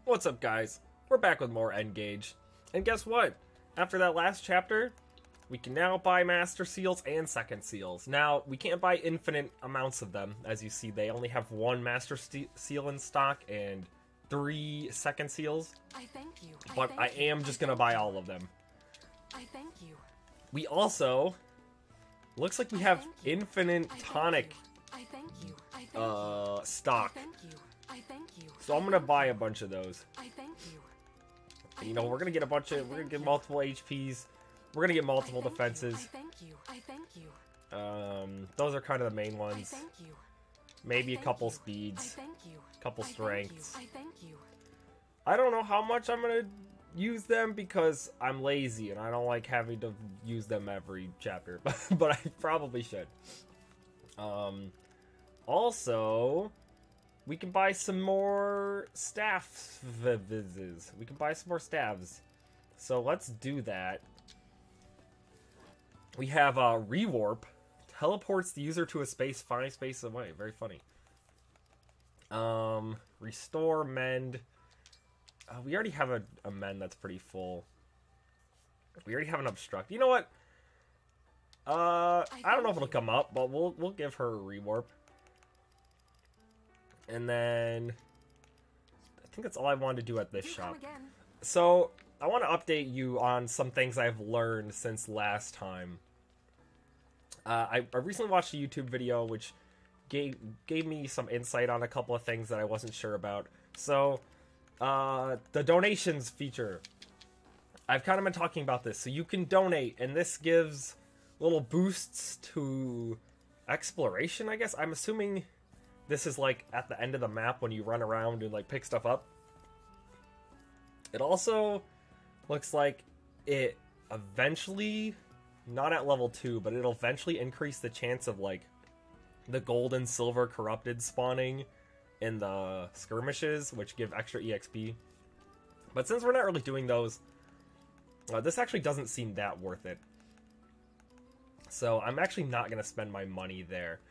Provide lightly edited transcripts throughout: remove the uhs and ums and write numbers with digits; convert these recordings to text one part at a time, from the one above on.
What's up, guys? We're back with more Engage. And guess what? After that last chapter, we can now buy Master Seals and Second Seals. Now, we can't buy infinite amounts of them. As you see, they only have one Master Seal in stock and 3 Second Seals. I thank you. But I am just gonna buy all of them. I thank you. We also... Looks like we have infinite tonic stock. I thank you. So I'm gonna buy a bunch of those. I thank you. And, you know, we're gonna get a bunch of... We're gonna get multiple HPs. We're gonna get multiple defenses. I thank you. I thank you. Those are kind of the main I ones. thank you. Maybe a couple I speeds, thank you. couple I thank strengths. you. I thank you. I don't know how much I'm gonna use them because I'm lazy and I don't like having to use them every chapter, but I probably should. Also, we can buy some more staffs. We can buy some more staves. So let's do that. We have Rewarp. Teleports the user to a space 5 spaces away. Very funny. Restore, mend. We already have a mend that's pretty full. We already have an obstruct. You know what? I don't know if it'll come up, but we'll give her a rewarp. And then I think that's all I wanted to do at this shop. So I want to update you on some things I've learned since last time. I recently watched a YouTube video which gave me some insight on a couple of things that I wasn't sure about. So the donations feature. I've kind of been talking about this. So you can donate, and this gives little boosts to exploration, I guess. I'm assuming this is like at the end of the map when you run around and like pick stuff up. It also looks like it eventually, not at level 2, but it'll eventually increase the chance of like the gold and silver corrupted spawning in the skirmishes, which give extra EXP. But since we're not really doing those, this actually doesn't seem that worth it. So I'm actually not going to spend my money there.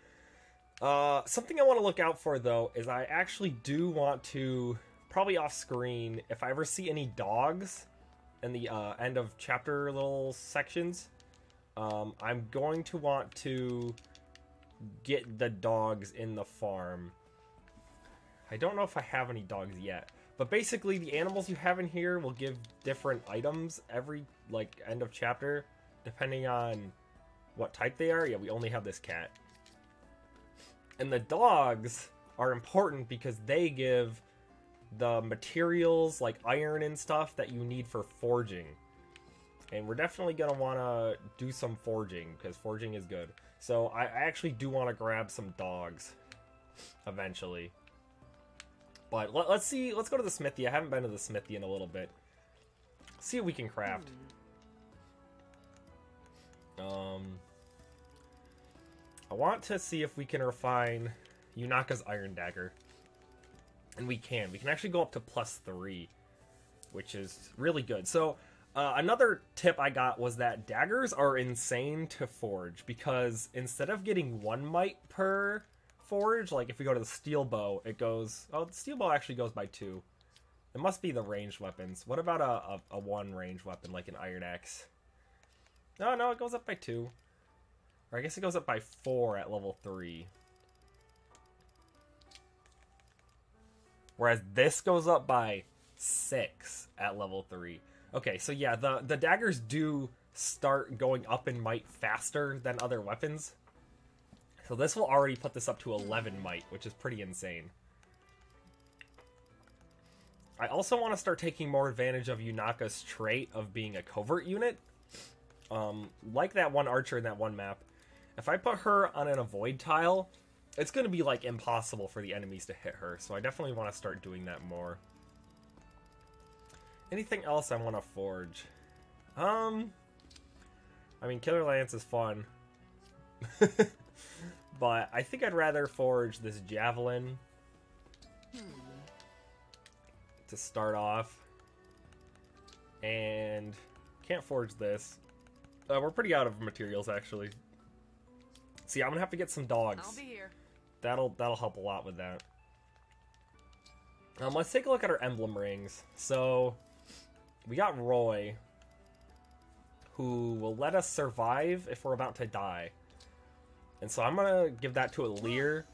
Something I want to look out for, though, is I actually do want to, probably off screen, if I ever see any dogs in the end of chapter little sections, I'm going to want to get the dogs in the farm. I don't know if I have any dogs yet, but basically the animals you have in here will give different items every like end of chapter depending on what type they are. Yeah, we only have this cat. And the dogs are important because they give the materials like iron and stuff that you need for forging. And we're definitely going to want to do some forging because forging is good. So I actually do want to grab some dogs eventually. But let's see. Let's go to the smithy. I haven't been to the smithy in a little bit. See what we can craft. I want to see if we can refine Yunaka's iron dagger. And we can. We can actually go up to +3, which is really good. So another tip I got was that daggers are insane to forge because instead of getting 1 might per forge, like if we go to the steel bow, it goes... Oh, the steel bow actually goes by 2. It must be the ranged weapons. What about a 1 ranged weapon, like an iron axe? No, it goes up by 2. Or I guess it goes up by 4 at level 3. Whereas this goes up by 6 at level 3. Okay, so yeah, the daggers do start going up in might faster than other weapons. So this will already put this up to 11 might, which is pretty insane. I also want to start taking more advantage of Yunaka's trait of being a covert unit. Like that one archer in that one map. If I put her on an avoid tile, it's going to be like impossible for the enemies to hit her. So I definitely want to start doing that more. Anything else I want to forge? I mean, Killer Lance is fun. But I think I'd rather forge this javelin to start off. And can't forge this. We're pretty out of materials, actually. See, I'm gonna have to get some dogs. I'll be here. That'll help a lot with that. Let's take a look at our emblem rings. So, we got Roy, who will let us survive if we're about to die. And so I'm going to give that to Alir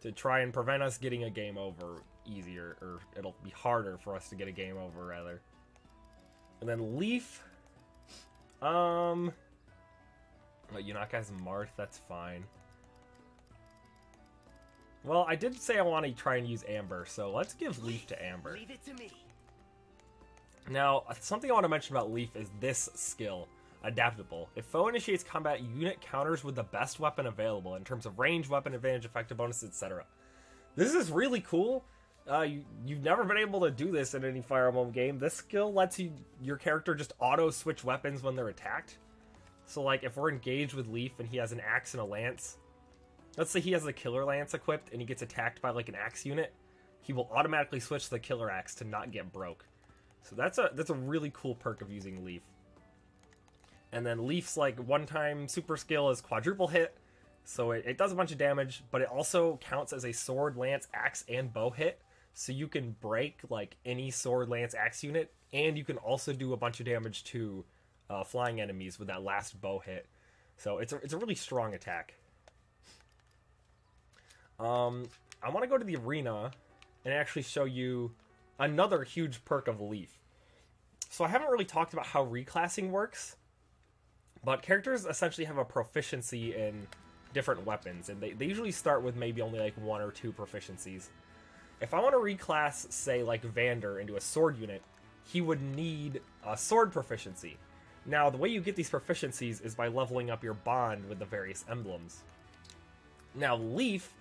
to try and prevent us getting a game over easier, or it'll be harder for us to get a game over, rather. And then Leaf, Yunaka has Marth, that's fine. Well, I did say I want to try and use Amber, so let's give Leaf to Amber. Leave it to me. Now, something I want to mention about Leaf is this skill, Adaptable. If foe initiates combat, unit counters with the best weapon available in terms of range, weapon advantage, effective bonuses, etc. This is really cool. You've never been able to do this in any Fire Emblem game. This skill lets your character just auto-switch weapons when they're attacked. So, like, if we're engaged with Leaf and he has an axe and a lance, let's say he has a killer lance equipped and he gets attacked by, like, an axe unit, he will automatically switch to the killer axe to not get broke. So that's a really cool perk of using Leaf. And then Leaf's, like, one-time super skill is quadruple hit, so it does a bunch of damage, but it also counts as a sword, lance, axe, and bow hit. So you can break, like, any sword, lance, axe unit, and you can also do a bunch of damage to flying enemies with that last bow hit. So it's a really strong attack. I want to go to the arena and actually show you another huge perk of Leaf. So I haven't really talked about how reclassing works, but characters essentially have a proficiency in different weapons, and they usually start with maybe only like 1 or 2 proficiencies. If I want to reclass, say, like Vander into a sword unit, he would need a sword proficiency. Now, the way you get these proficiencies is by leveling up your bond with the various emblems. Now, Leaf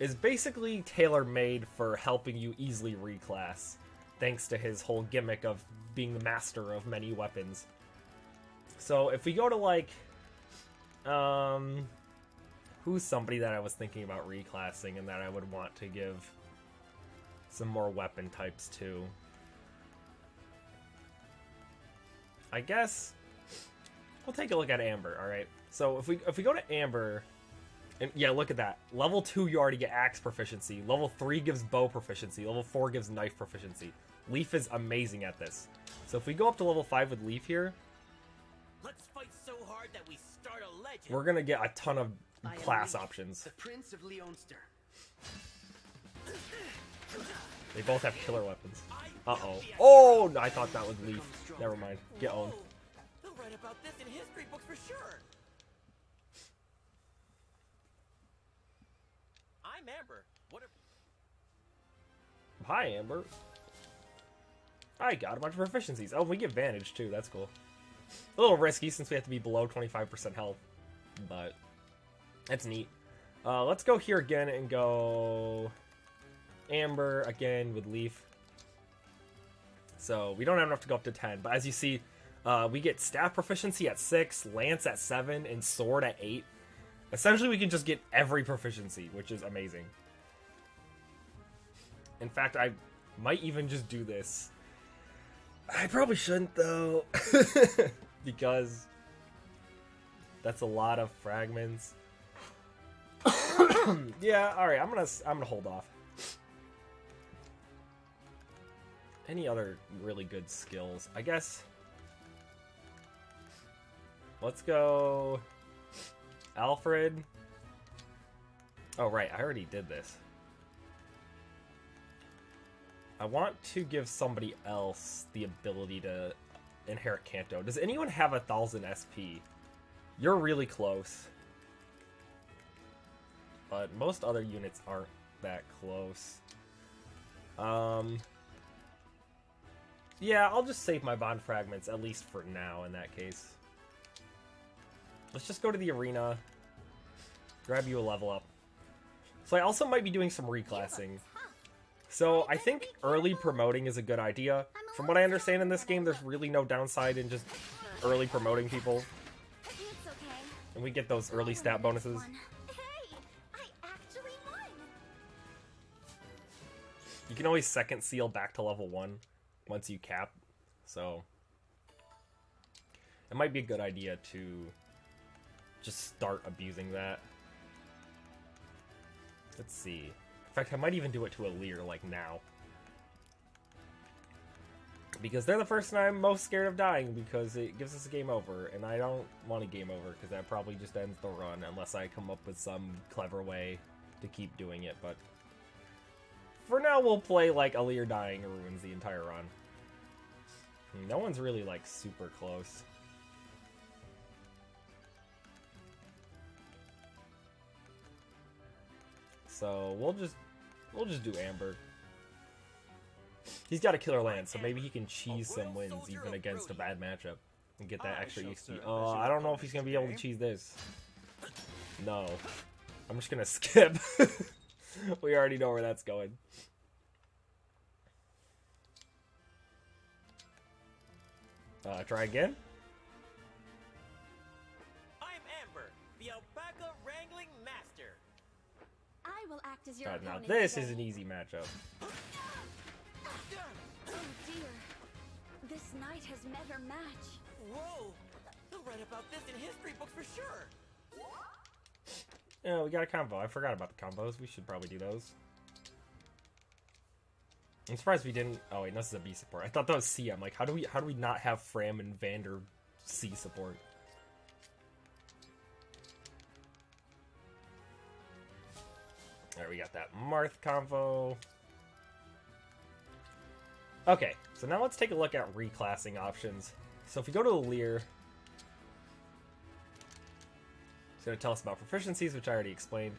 is basically tailor-made for helping you easily reclass, thanks to his whole gimmick of being the master of many weapons. So, if we go to, like, who's somebody that I was thinking about reclassing and that I would want to give some more weapon types to? I guess we'll take a look at Amber, alright? So, if we go to Amber, and yeah, look at that. Level 2, you already get axe proficiency. Level 3 gives bow proficiency. Level 4 gives knife proficiency. Leaf is amazing at this. So if we go up to level 5 with Leaf here, let's fight so hard that we start a legend. We're gonna get a ton of class options. The Prince of Leonster. They both have killer weapons. Uh-oh. Oh, I thought that was Leaf. Never mind. Get owned. They'll write about this in history books for sure. I'm Amber. What are... Hi, Amber. I got a bunch of proficiencies. Oh, we get Vantage, too. That's cool. A little risky since we have to be below 25% health, but that's neat. Let's go here again and go Amber again with Leaf. So we don't have enough to go up to 10, but as you see, we get staff proficiency at 6, lance at 7, and sword at 8. Essentially, we can just get every proficiency, which is amazing. In fact, I might even just do this. I probably shouldn't, though, because that's a lot of fragments. Yeah, all right. I'm gonna hold off. Any other really good skills? I guess. Let's go Alfred. Oh, right. I already did this. I want to give somebody else the ability to inherit Kanto. Does anyone have 1,000 SP? You're really close. But most other units aren't that close. Yeah, I'll just save my bond fragments, at least for now, in that case. Let's just go to the arena. Grab you a level up. So I also might be doing some reclassing. So I think early promoting is a good idea. From what I understand in this game, there's really no downside in just early promoting people. And we get those early stat bonuses. You can always second seal back to level 1 once you cap. So it might be a good idea to just start abusing that. Let's see. In fact, I might even do it to Alir, like, now. Because they're the person I'm most scared of dying, because it gives us a game over, and I don't want a game over, because that probably just ends the run, unless I come up with some clever way to keep doing it, but for now we'll play like Alear dying ruins the entire run. No one's really like super close. So we'll just do Amber. He's got a killer lance, so maybe he can cheese some wins even against a bad matchup and get that extra EXP. I don't know if he's gonna be able to cheese this. No, I'm just gonna skip. We already know where that's going. Try again. I'm Amber, the alpaca wrangling master. I will act as your Now opponent this today. is an easy matchup. Oh dear. This knight has met her match. Whoa! They'll write about this in history books for sure. Yeah, we got a combo. I forgot about the combos. We should probably do those. I'm surprised we didn't. Oh wait, no, this is a B support. I thought that was C. I'm like, how do we not have Fram and Vander C support? There, we got that Marth convo. Okay, so now let's take a look at reclassing options. So if we go to Alear, it's going to tell us about proficiencies, which I already explained.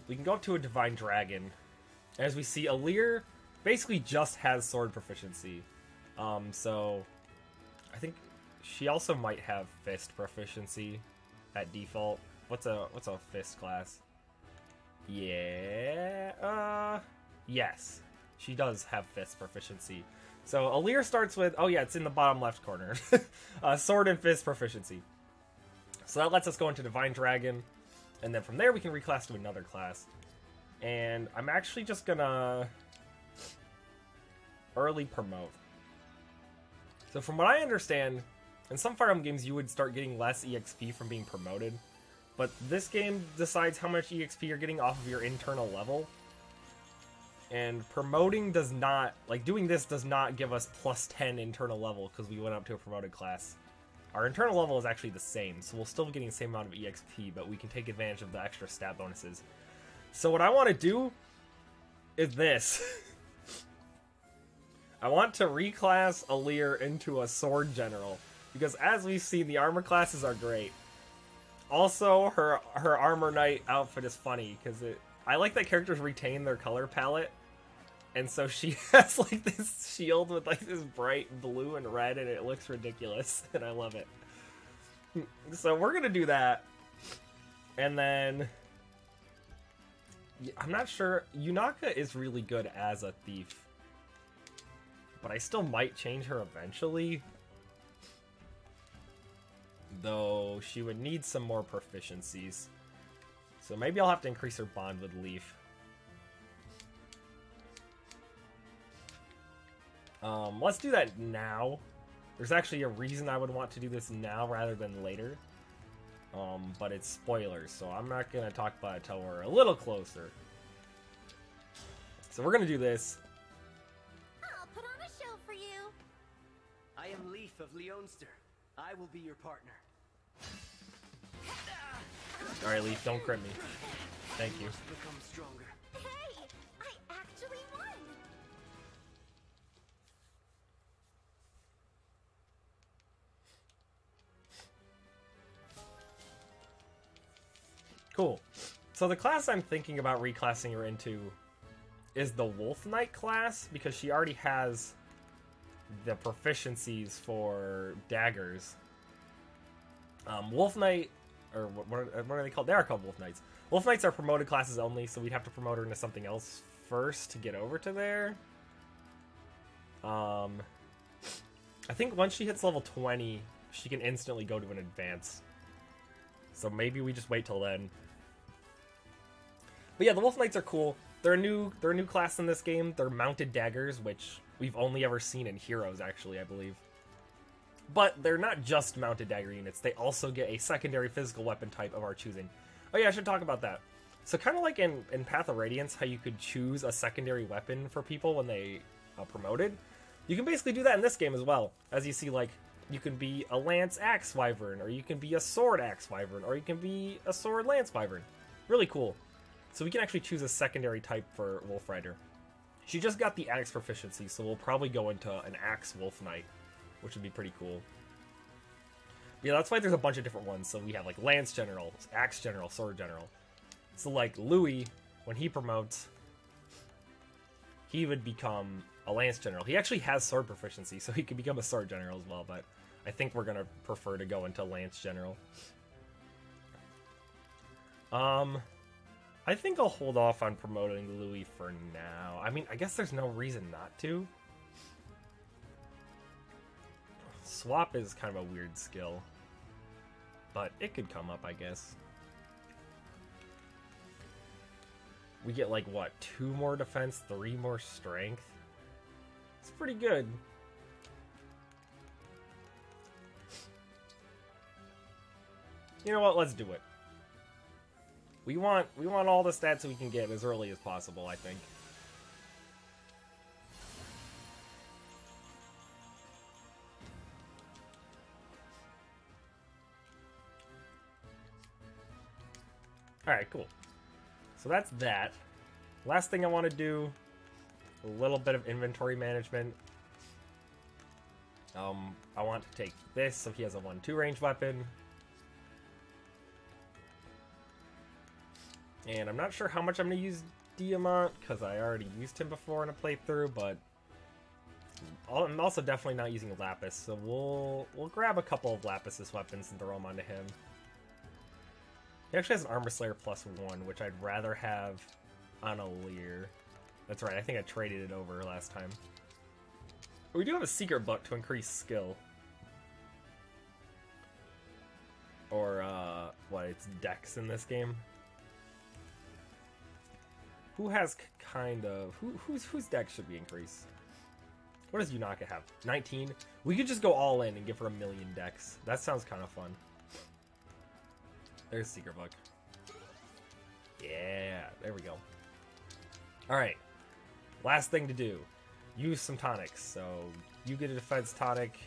We can go up to a Divine Dragon. As we see, Alear basically just has sword proficiency. So I think she also might have fist proficiency at default. What's a fist class? Yeah, yes. She does have fist proficiency. So Alear starts with, oh yeah, it's in the bottom left corner. Sword and fist proficiency. So that lets us go into Divine Dragon, and then from there we can reclass to another class. And I'm actually just gonna early promote. So from what I understand, in some Fire Emblem games you would start getting less EXP from being promoted, but this game decides how much EXP you're getting off of your internal level. And promoting does not, like doing this does not give us plus 10 internal level because we went up to a promoted class. Our internal level is actually the same, so we'll still be getting the same amount of EXP, but we can take advantage of the extra stat bonuses. So what I want to do is this. I want to reclass Alear into a sword general, because as we've seen, the armor classes are great. Also, her armor knight outfit is funny, because I like that characters retain their color palette. And so she has like this shield with like this bright blue and red, and it looks ridiculous, and I love it. So we're gonna do that, and then I'm not sure. Yunaka is really good as a thief, but I still might change her eventually. Though she would need some more proficiencies, so maybe I'll have to increase her bond with Leaf. Let's do that now. There's actually a reason I would want to do this now rather than later. But it's spoilers, so I'm not going to talk about it until we're a little closer. So we're going to do this. I'll put on a show for you. I am Leaf of Leonster. I will be your partner. Alright, Leaf, don't crit me. Thank you. Become stronger. Hey, I actually won. Cool. So the class I'm thinking about reclassing her into is the Wolf Knight class, because she already has the proficiencies for daggers. Wolf Knight, or what are they called? They are called Wolf Knights. Wolf Knights are promoted classes only, so we'd have to promote her into something else first to get over to there. I think once she hits level 20, she can instantly go to an advance. So maybe we just wait till then. But yeah, the Wolf Knights are cool. They're a new class in this game. They're mounted daggers, which we've only ever seen in Heroes, actually, I believe. But they're not just mounted dagger units. They also get a secondary physical weapon type of our choosing. Oh yeah, I should talk about that. So kind of like in Path of Radiance, how you could choose a secondary weapon for people when they promoted. You can basically do that in this game as well. As you see, like, you can be a Lance Axe Wyvern, or you can be a Sword Axe Wyvern, or you can be a Sword Lance Wyvern. Really cool. So we can actually choose a secondary type for Wolf Rider. She just got the Axe proficiency, so we'll probably go into an Axe Wolf Knight, which would be pretty cool. Yeah, that's why there's a bunch of different ones. So we have, like, Lance General, Axe General, Sword General. So, like, Louis, when he promotes, he would become a Lance General. He actually has Sword proficiency, so he could become a Sword General as well, but I think we're gonna prefer to go into Lance General. I think I'll hold off on promoting Louis for now. I mean, I guess there's no reason not to. Swap is kind of a weird skill, but it could come up, I guess. We get, like, what, 2 more defense, 3 more strength? It's pretty good. You know what, let's do it. We want all the stats we can get as early as possible, I think. Alright, cool. So that's that. Last thing I want to do, a little bit of inventory management. I want to take this, so he has a 1-2 range weapon. And I'm not sure how much I'm going to use Diamant, because I already used him before in a playthrough, but I'm also definitely not using Lapis, so we'll grab a couple of Lapis' weapons and throw them onto him. He actually has an Armor Slayer +1, which I'd rather have on a Lear. That's right, I think I traded it over last time. But we do have a secret book to increase skill. Or, what, it's Dex in this game? Who has kind of... Whose Dex should we increase? What does Yunaka have? 19? We could just go all in and give her 1,000,000 Dex. That sounds kind of fun. There's Secret Book. Yeah, there we go. Alright. Last thing to do. Use some tonics. So, you get a defense tonic.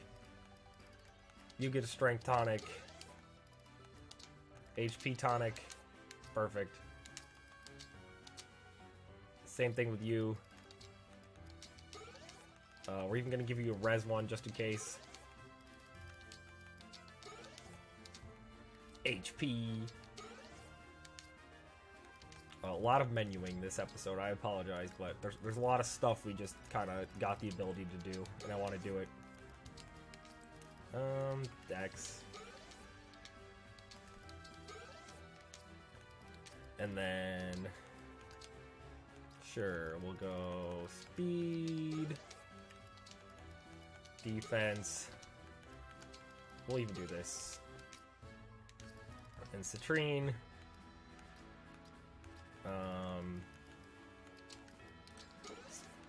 You get a strength tonic. HP tonic. Perfect. Same thing with you. We're even going to give you a res one just in case. HP. A lot of menuing this episode, I apologize, but there's a lot of stuff we just kind of got the ability to do, and I want to do it. Dex. And then... Sure, we'll go speed, defense. We'll even do this. And Citrine.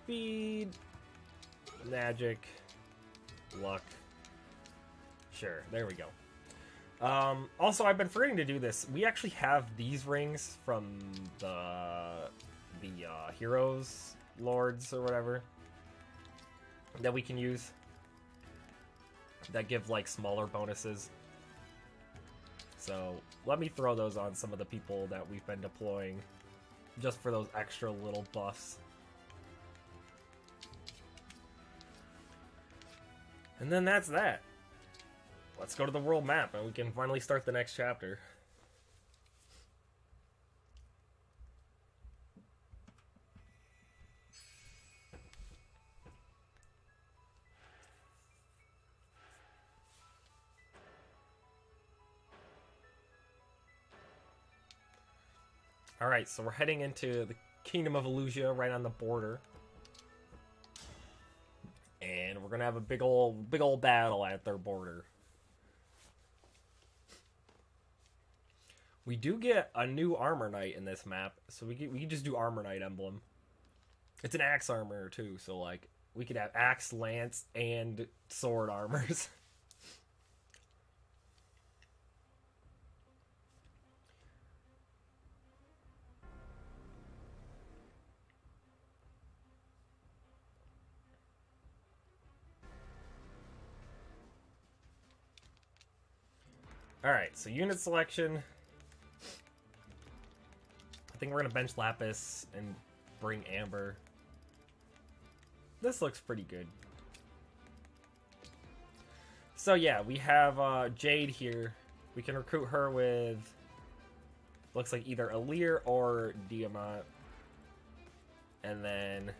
Speed, magic, luck. Sure, there we go. Also, I've been forgetting to do this. We actually have these rings from the Heroes Lords or whatever that we can use that give like smaller bonuses. So let me throw those on some of the people that we've been deploying just for those extra little buffs. And then that's that. Let's go to the world map and we can finally start the next chapter. Alright, so we're heading into the Kingdom of Illusia, right on the border. And we're gonna have a big old battle at their border. We do get a new Armor Knight in this map, so we can just do Armor Knight emblem. It's an axe armor too, so like we could have axe, lance, and sword armors. Alright, so unit selection. I think we're gonna bench Lapis and bring Amber. This looks pretty good. So yeah, we have Jade here. We can recruit her with, looks like either Alir or Diamant. And then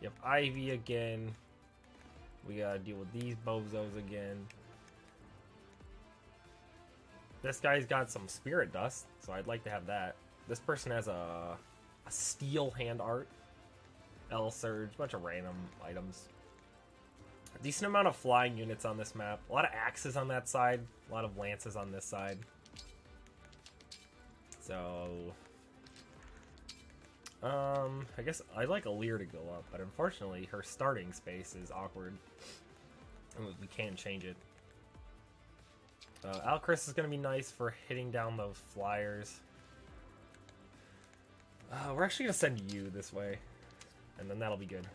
you have Ivy again. We gotta deal with these bozos again. This guy's got some spirit dust, so I'd like to have that. This person has a steel hand art, L Surge, bunch of random items. A decent amount of flying units on this map. A lot of axes on that side, a lot of lances on this side. So, I guess I'd like Alir to go up, but unfortunately her starting space is awkward, and we can't change it. Alcris is going to be nice for hitting down those flyers. We're actually going to send you this way, and then that'll be good.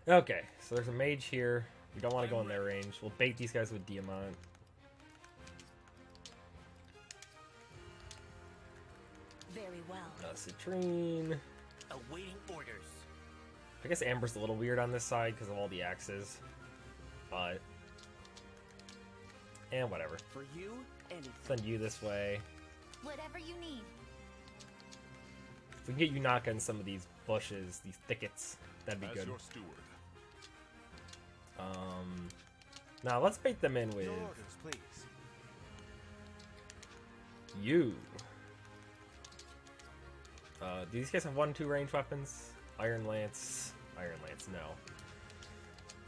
Okay, so there's a mage here. We don't want to go in their range. We'll bait these guys with Diamant. Very well. Citrine. Awaiting orders. I guess Amber's a little weird on this side because of all the axes. But... and whatever. For you, anything. Send you this way. Whatever you need. If we can get Yunaka in some of these bushes, these thickets, that'd be As good. your steward. Now let's bait them in with Your orders, please. you. Do these guys have 1-2 range weapons? Iron Lance. Iron Lance, no.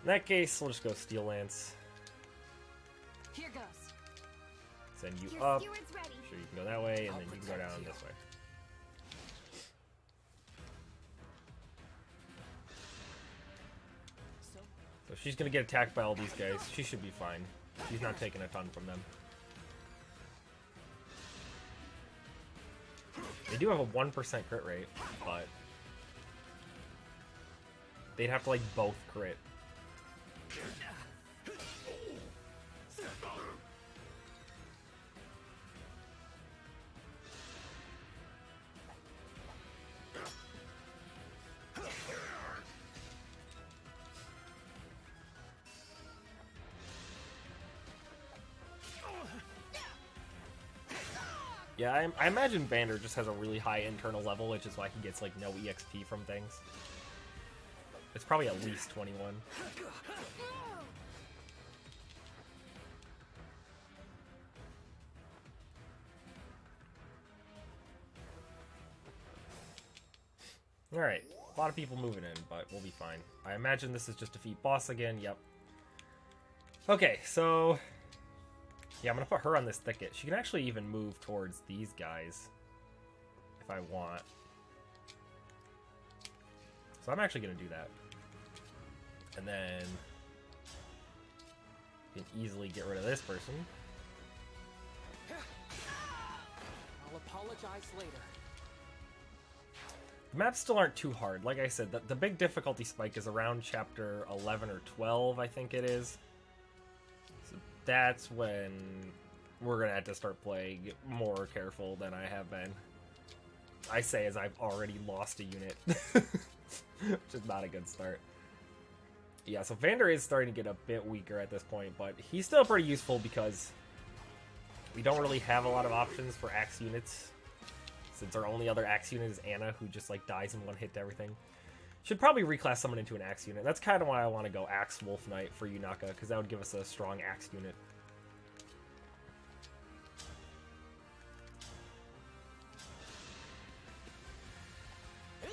In that case, we'll just go Steel Lance. Here goes. Send you Your up. steward's ready. Sure, you can go that way, and then you can go down this way. So she's gonna get attacked by all these guys. She should be fine. She's not taking a ton from them. They do have a 1% crit rate, but they'd have to like both crit. Yeah, I imagine Vander just has a really high internal level, which is why he gets like no EXP from things. It's probably at least 21. Alright, a lot of people moving in, but we'll be fine. I imagine this is just defeat boss again, yep. Okay, so... yeah, I'm gonna put her on this thicket. She can actually even move towards these guys if I want. So I'm actually gonna do that. And then you can easily get rid of this person. I'll apologize later. The maps still aren't too hard. Like I said, the big difficulty spike is around chapter 11 or 12, I think it is. So that's when we're gonna have to start playing more careful than I have been. I say as I've already lost a unit. Which is not a good start. Yeah, so Vander is starting to get a bit weaker at this point, but he's still pretty useful because we don't really have a lot of options for axe units. Since our only other axe unit is Anna, who just like dies in one hit to everything. Should probably reclass someone into an axe unit. That's kind of why I want to go Axe Wolf Knight for Yunaka, because that would give us a strong axe unit. This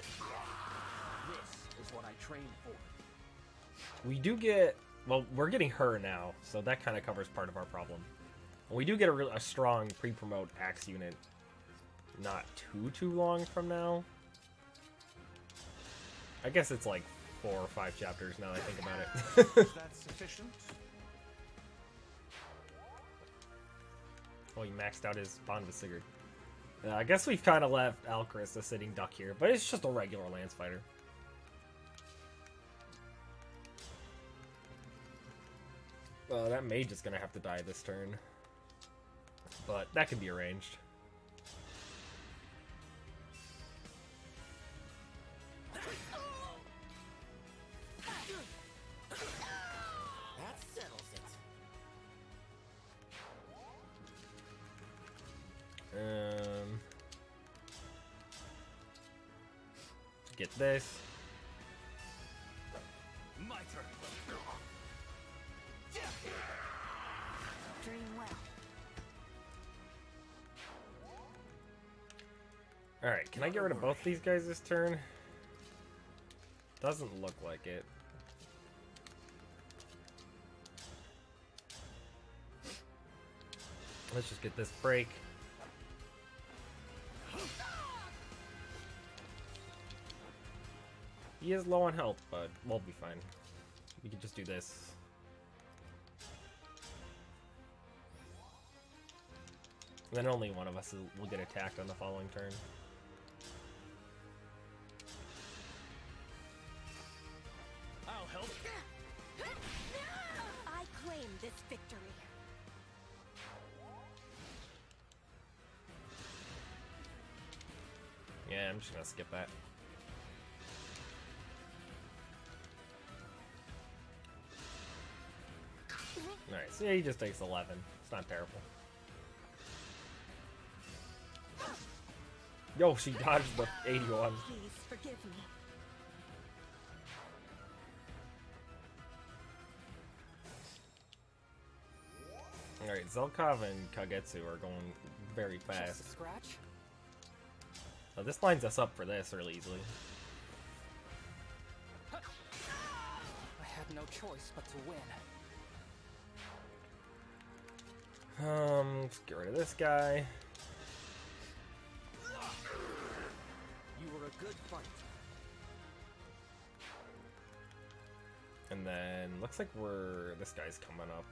is what I trained for. We do get... well, we're getting her now, so that kind of covers part of our problem. And we do get a strong pre-promote axe unit not too long from now. I guess it's like 4 or 5 chapters now that I think about it. Is that sufficient? Oh, he maxed out his Bond with Sigurd. I guess we've kind of left Alcris a sitting duck here, but it's just a regular lance fighter. That mage is gonna have to die this turn, but that can be arranged. That settles it. Get this. My turn. Dream well. Alright, can I get rid of both these guys this turn? Doesn't look like it. Let's just get this break. He is low on health, but we'll be fine. We can just do this. And then only one of us will get attacked on the following turn. I'll help. I claim this victory. Yeah, I'm just gonna skip that. Nice. Yeah, he just takes 11. It's not terrible. Yo, she dodged the 81. Please forgive me. Alright, Zelkov and Kagetsu are going very fast. Just a scratch? This lines us up for this really easily. I had no choice but to win. Let's get rid of this guy. You were a good fight. And then looks like this guy's coming up.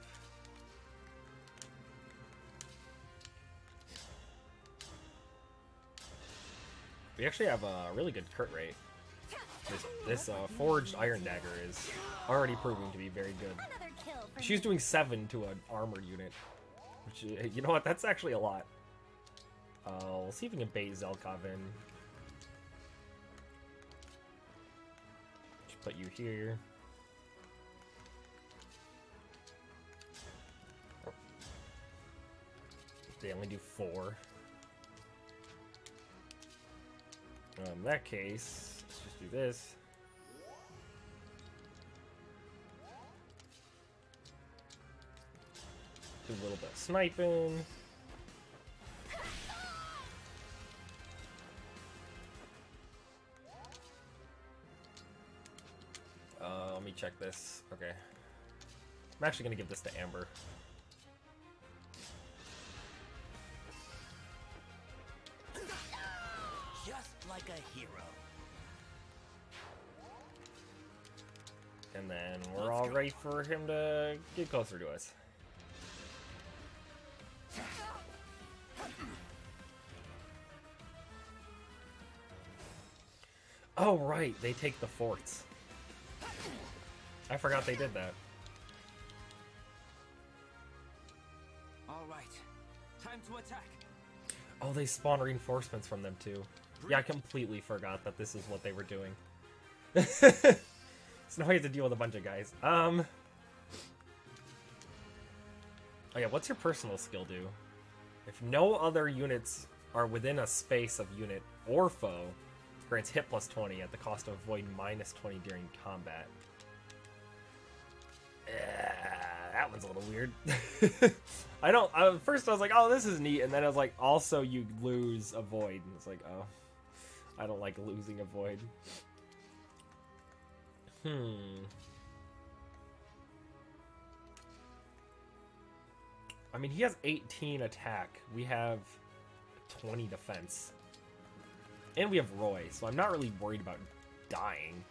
We actually have a really good crit rate. This forged iron dagger is already proving to be very good. Another kill for She's me. doing 7 to an armored unit. Which, you know what, that's actually a lot. We'll see if we can bait Zelkov in. Just put you here. They only do 4. In that case, let's just do this. Do a little bit of sniping. Let me check this. Okay. I'm actually going to give this to Amber. Just like a hero. And then we're all ready for him to get closer to us. Oh, right. They take the forts. I forgot they did that. All right. Time to attack. Oh, they spawn reinforcements from them, too. Yeah, I completely forgot that this is what they were doing. So now I have to deal with a bunch of guys. Oh yeah, what's your personal skill do? If no other units are within a space of unit or foe, grants hit plus 20 at the cost of avoid minus 20 during combat. That one's a little weird. At first I was like, oh, this is neat, and then I was like, also you lose a void. And it's like, oh, I don't like losing a void. I mean, he has 18 attack. We have 20 defense. And we have Roy, so I'm not really worried about dying.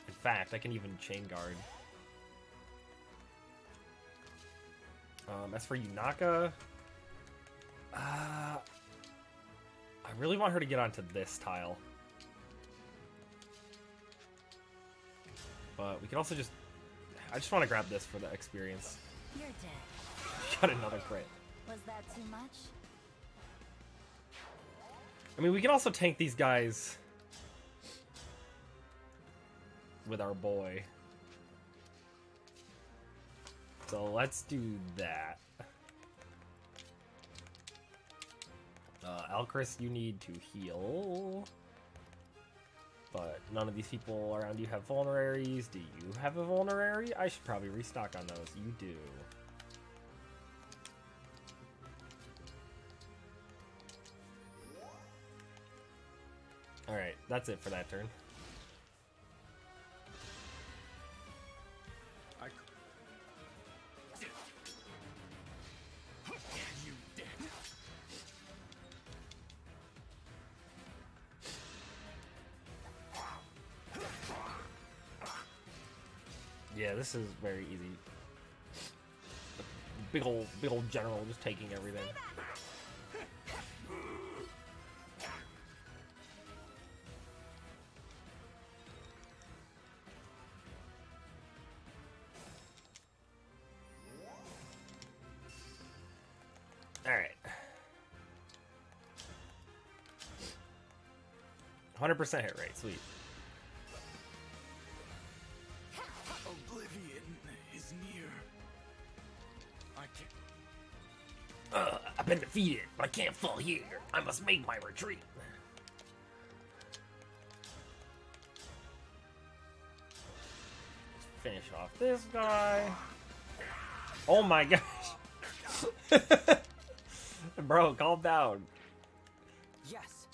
In fact, I can even chain guard. As for Yunaka, I really want her to get onto this tile. But we can also just... I just want to grab this for the experience. You're dead. Got another crit. Was that too much? I mean, we can also tank these guys with our boy. So let's do that. Alcris, you need to heal. But none of these people around you have vulneraries. Do you have a vulnerary? I should probably restock on those. You do. Alright, that's it for that turn. Yeah, this is very easy. Big old general just taking everything. Alright. 100% hit rate, sweet. I've been defeated, but I can't fall here. I must make my retreat. Finish off this guy. Oh my gosh. Bro, calm down. Yes.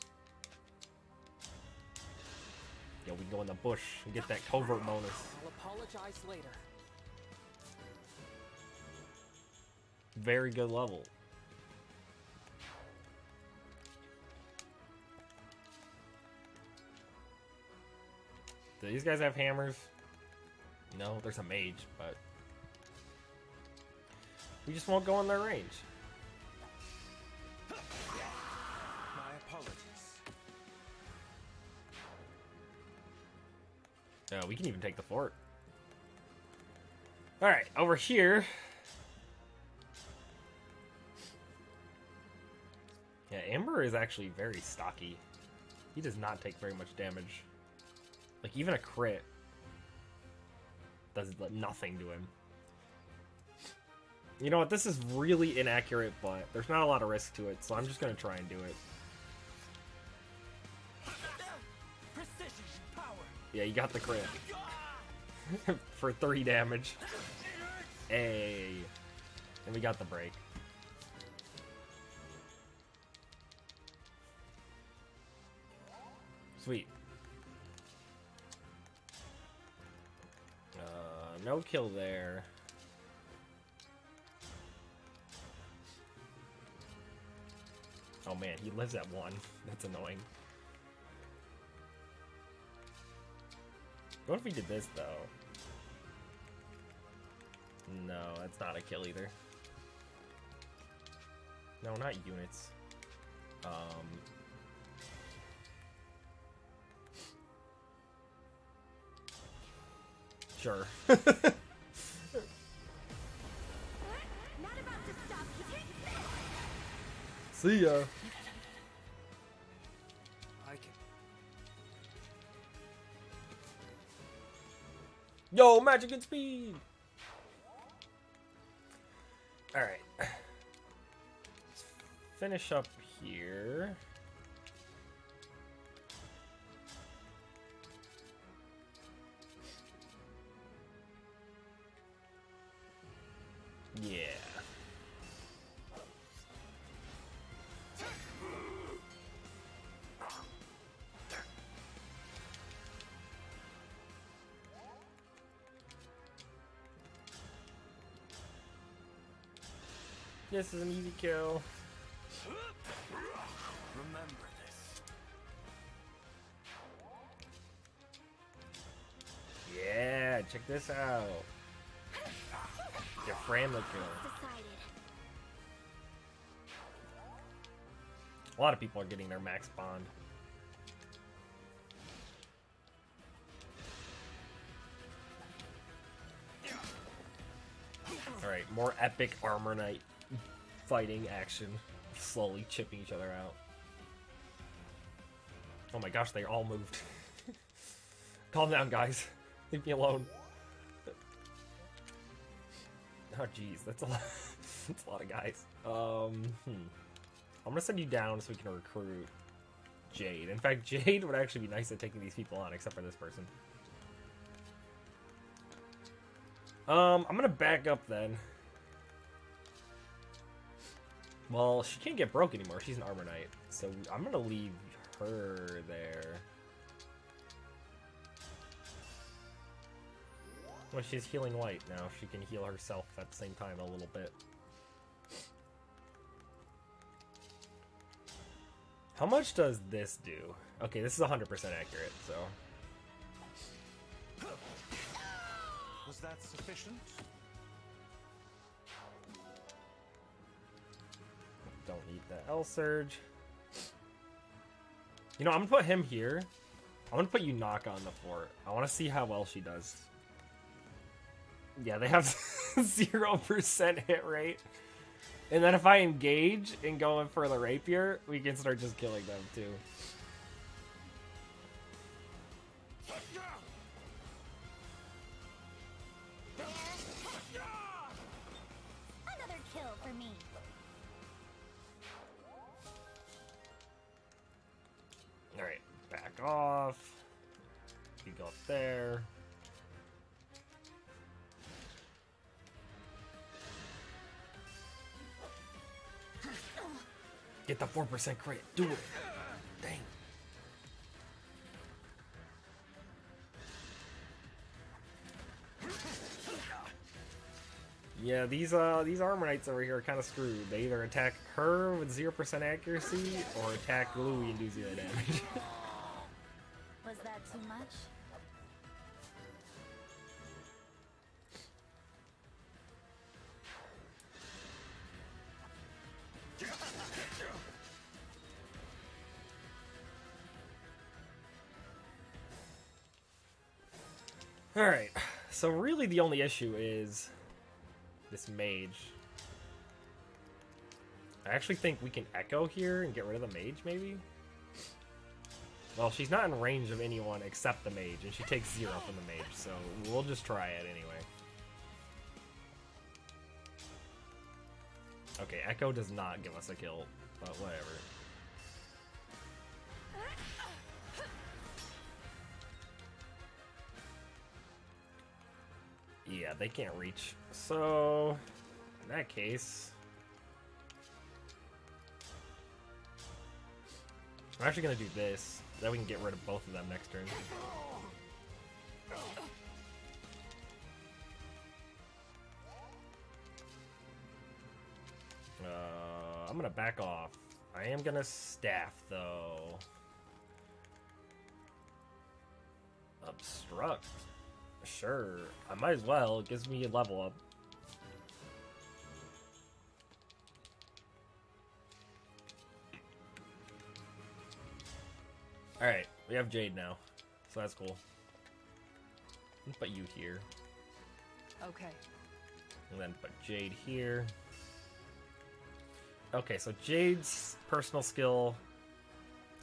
Yo, we go in the bush and get that covert bonus. I'll apologize later. Very good level. Do these guys have hammers? No, there's a mage, but we just won't go in their range. My apologies. We can even take the fort. Alright, over here. Yeah, Amber is actually very stocky. He does not take very much damage. Like, even a crit does nothing to him. You know what? This is really inaccurate, but there's not a lot of risk to it, so I'm just going to try and do it. Precision power. Yeah, you got the crit. For 3 damage. Hey. And we got the break. Sweet. No kill there. Oh man, he lives at 1. That's annoying. What if we did this, though? No, that's not a kill either. No, not units. Sure. Not about to stop. See ya. I can. Yo, magic and speed. All right. Let's finish up here. Yeah. This is an easy kill. Remember this. Yeah, check this out. Your friendly kill. Decided. A lot of people are getting their max bond. Alright, more epic Armor Knight fighting action. Slowly chipping each other out. Oh my gosh, they all moved. Calm down, guys. Leave me alone. Oh jeez, that's a lot. That's a lot of guys. I'm gonna send you down so we can recruit Jade. In fact, Jade would actually be nice at taking these people on, except for this person. I'm gonna back up then. Well, she can't get broke anymore. She's an Armor Knight, so I'm gonna leave her there. Well, she's healing light now. She can heal herself at the same time a little bit. How much does this do? Okay, this is 100% accurate, so... Was that sufficient? Don't need the L Surge. You know, I'm gonna put him here. I'm gonna put Yunaka on the fort. I want to see how well she does. Yeah, they have 0% hit rate. And then if I engage and go in for the rapier, we can start just killing them too. Another kill for me. Alright, back off. You go up there. Get the 4% crit. Do it. Dang. Yeah, these Armor Knights over here are kind of screwed. They either attack her with 0% accuracy or attack Louie and do 0 damage. Was that too much? Alright, so really the only issue is this mage. I actually think we can echo here and get rid of the mage, maybe? Well, she's not in range of anyone except the mage, and she takes 0 from the mage, so we'll just try it anyway. Okay, echo does not give us a kill, but whatever. Yeah, they can't reach. So, in that case... I'm actually going to do this. Then we can get rid of both of them next turn. I'm going to back off. I am going to staff, though. Obstruct. Sure, I might as well. It gives me a level up. Alright, we have Jade now. So that's cool. Let's put you here. Okay. And then put Jade here. Okay, so Jade's personal skill.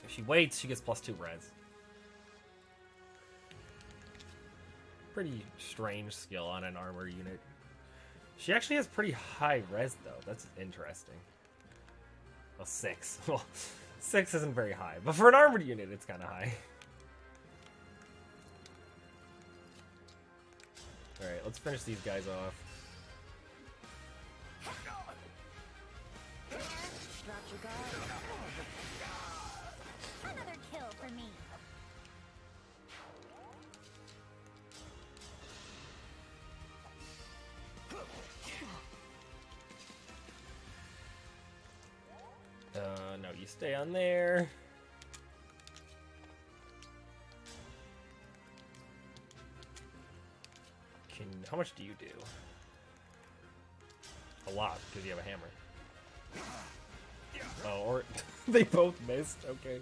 If she waits, she gets +2 res. Pretty strange skill on an armor unit. She actually has pretty high res though. That's interesting. Well, 6. Well, 6 isn't very high, but for an armored unit, it's kind of high. All right, let's finish these guys off. Another kill for me. No, you stay on there. How much do you do? A lot, because you have a hammer. Oh, or they both missed. Okay.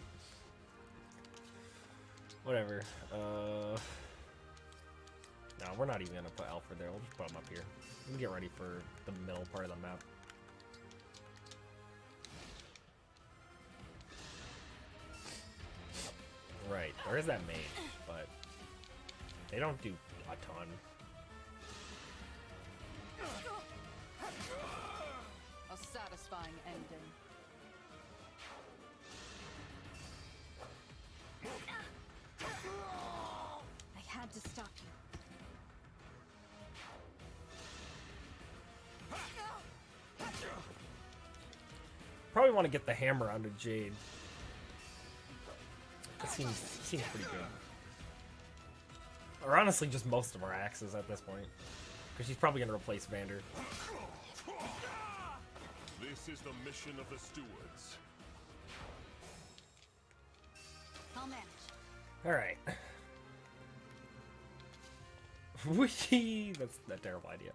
Whatever. No, we're not even gonna put Alfred there. We'll just put him up here. We can get ready for the middle part of the map. Right, there is that mage, but they don't do a ton. A satisfying ending. I had to stop you. Probably want to get the hammer onto Jade. That seems pretty good. Or honestly, just most of our axes at this point. Because she's probably going to replace Vander. This is the mission of the stewards. I'll manage. Alright. Whee! That's a terrible idea.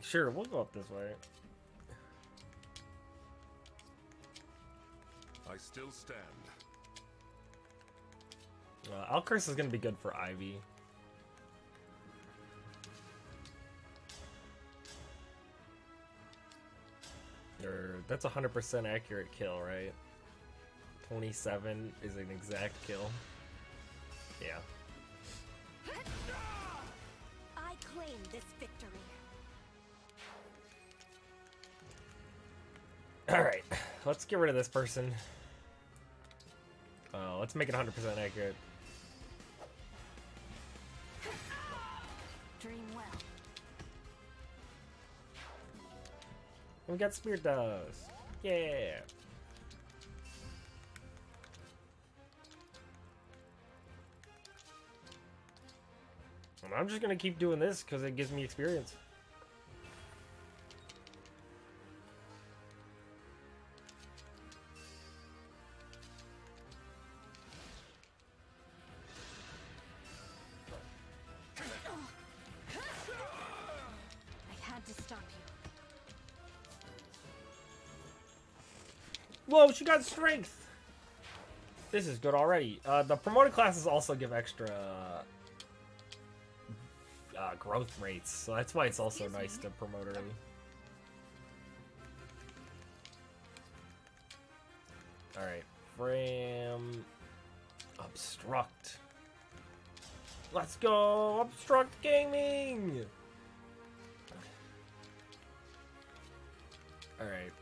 Sure, we'll go up this way. I still stand. Alcurse is going to be good for Ivy. That's a 100% accurate kill, right? 27 is an exact kill. Yeah. I claim this victory. Alright, let's get rid of this person. Let's make it 100% accurate. Dream well. We got Spear Dust. Yeah. And I'm just gonna keep doing this because it gives me experience. Whoa, she got strength! This is good already. The promoted classes also give extra growth rates, so that's why it's also nice to promote early. Alright, Fram... Obstruct. Let's go! Obstruct Gaming! Alright.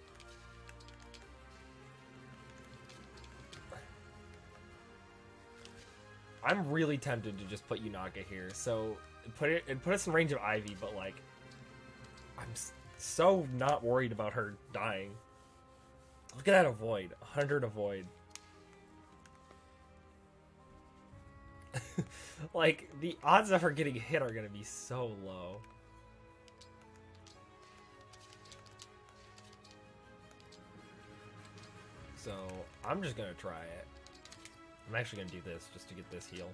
I'm really tempted to just put Yunaka here, so put us in range of Ivy, but like, I'm so not worried about her dying. Look at that avoid, 100 avoid. Like, the odds of her getting hit are gonna be so low. So, I'm just gonna try it. I'm actually gonna do this just to get this heal.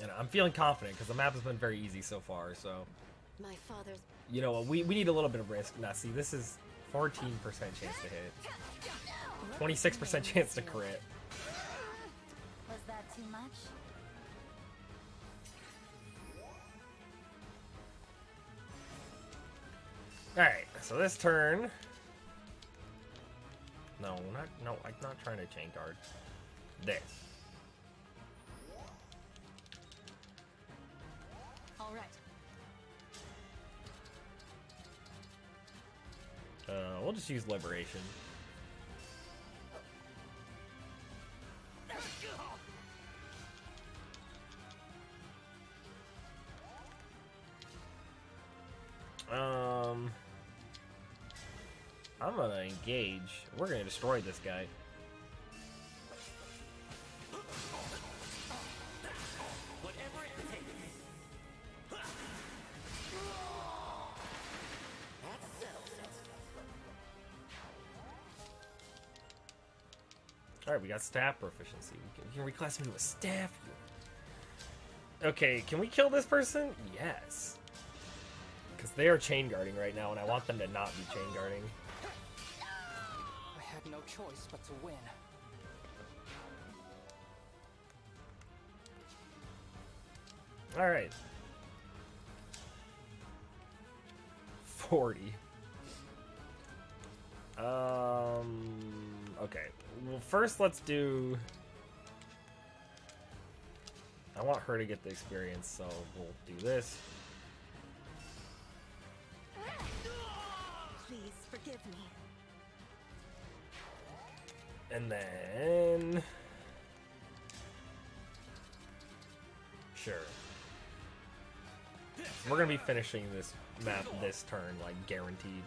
And I'm feeling confident because the map has been very easy so far, so... My father's... You know what, we need a little bit of risk. Now see, this is 14% chance to hit. 26% chance to crit. Was that too much? Alright, so this turn... No, I'm not trying to chain guard. This. All right. We'll just use Liberation. I'm gonna engage. We're gonna destroy this guy. Whatever it takes. Alright, we got staff proficiency. We can reclass him to a staff. Okay, can we kill this person? Yes. Because they are chain guarding right now, and I want them to not be chain guarding. I had no choice but to win. Alright. 40. Okay. Well, first let's do... I want her to get the experience, so we'll do this. Please forgive me. And then... Sure. We're gonna be finishing this map this turn, like, guaranteed.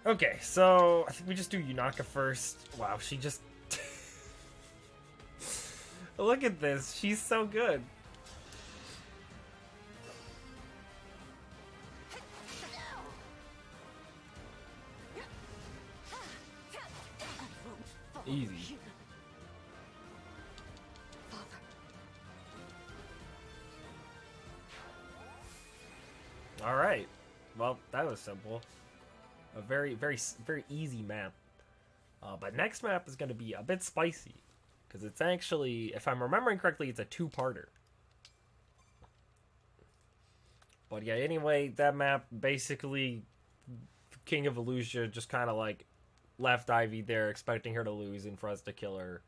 Okay, so I think we just do Yunaka first. Wow, she just... Look at this, she's so good. Easy. Alright. Well, that was simple. A very easy map. But next map is going to be a bit spicy. Because it's actually, if I'm remembering correctly, it's a two-parter. But yeah, anyway, that map, basically, King of Illusia just kind of like left Ivy there, expecting her to lose and for us to kill her.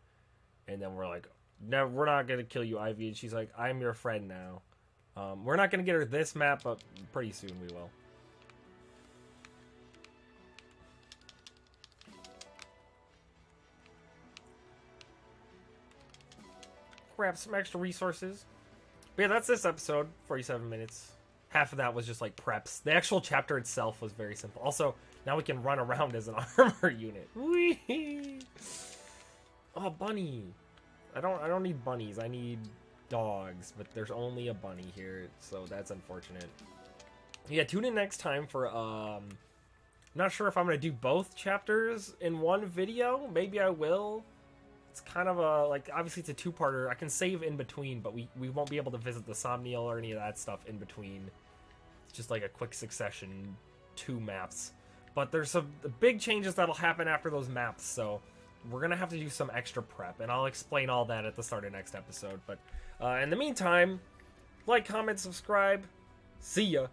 And then we're like, no, we're not going to kill you, Ivy. And she's like, I'm your friend now. We're not going to get her this map, but pretty soon we will. Grab some extra resources. But yeah, that's this episode. 47 minutes. Half of that was just like preps. The actual chapter itself was very simple. Also, now we can run around as an armor unit. Whee! Oh, bunny. I don't need bunnies. I need dogs, but there's only a bunny here, so that's unfortunate. Yeah, tune in next time for not sure if I'm gonna do both chapters in one video. Maybe I will. It's kind of a, like, obviously it's a two-parter. I can save in between, but we won't be able to visit the Somniel or any of that stuff in between. It's just like a quick succession, 2 maps. But there's some big changes that'll happen after those maps, so we're gonna have to do some extra prep, and I'll explain all that at the start of next episode. But in the meantime, like, comment, subscribe. See ya.